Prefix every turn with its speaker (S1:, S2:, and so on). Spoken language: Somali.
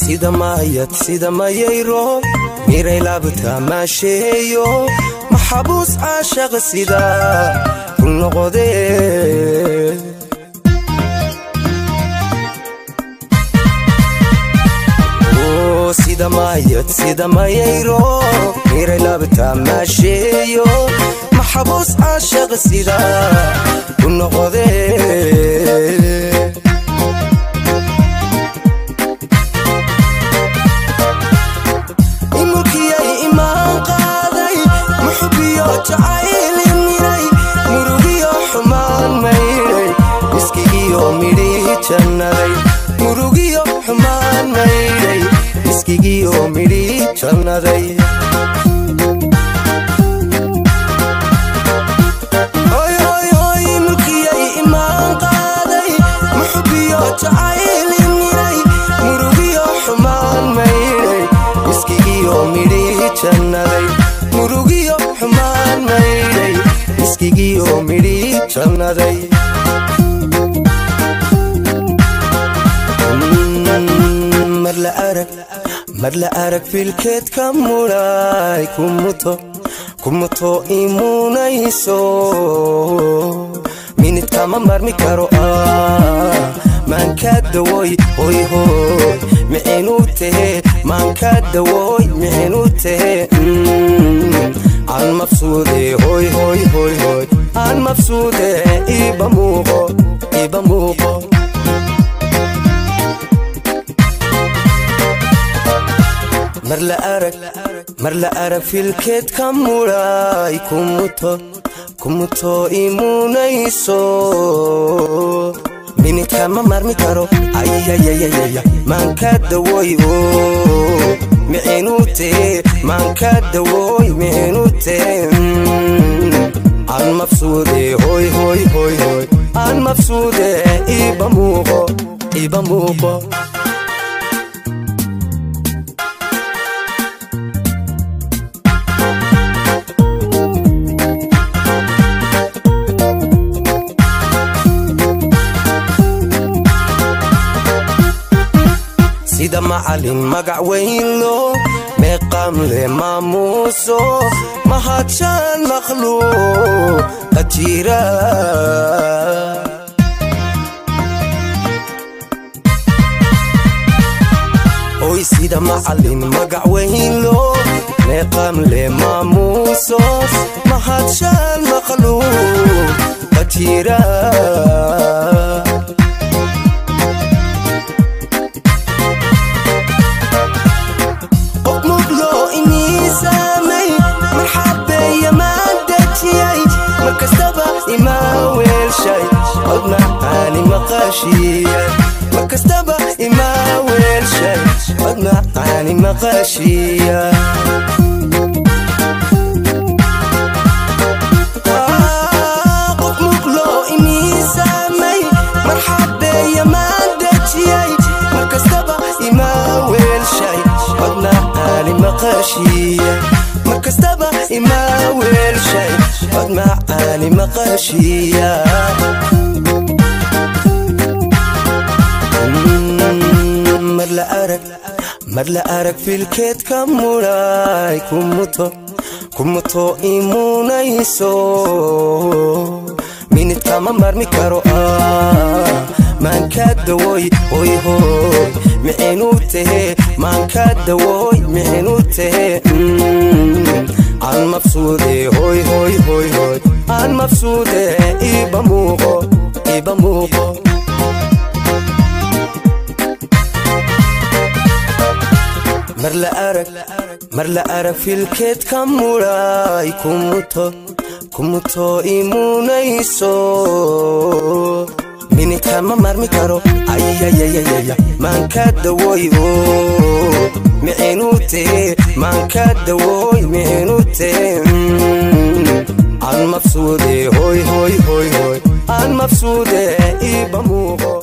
S1: sida mayayro miray laabta maasheeyo maxabuus caashaq sida ku noqodee sida mayayro miray laabta maasheeyo maxabuus caashaq sida ku noqodee murugiyo xumaan mayray iskigiyo midhi jannaday hoy hoy hoy mulkiyay imaan qaaday muxbiyo jacayl miray murugiyo xumaan mayray iskigiyo midhi jannaday murugiyo xumaan mayray iskigiyo midhi jannaday mar la arag filkeedka mulay kumuto imunayso minidkama marmi karo maanka dawoy hoy hoy mixinu tahe maanka dawoy mixinu tahe aan mafsuude hoy hoy hoy hoy aan mafsuude iba muuqo mar la arag filkeedka mulay kumuto imunayso minidkama marmi karo ayayayayaya maanka dawoy mixinu tahe maanka dawoy mixinu tahe aan mafsuude hoy hoy hoy hoy aan mafsuude iba muuqo sida macalin magac weyn loo meeqaam le maamuuso mahadshaan makhluuq qajira hoy sida macalin magac weyn loo meeqaam le maamuuso mahadshaan makhluuq qajira makastaba ima weelshay cod macaani maqashiya qof muqloo iniisaamay marxabeeya maan dejiyay markastaba ima weelshay cod macaani maqashiya markastaba ima weelshay cod macaani maqashiya mar la arag filkeedka mulay kumuto imunayso minidkama marmi karo maanka dawoy hoy hoy mixinu tahe maanka dawoy mixinu tahe aan mafsuude hoy hoy hoy hoy aan mafsuude iba muuqo mar la arag filkeedka mulay kumuto imunayso minidkama marmi karo ayayayayaya maanka dawoy mixinu tahe maanka dawoy mixinu tahe aan mafsuude hoy hoy hoy hoy aan mafsuude iba muuqo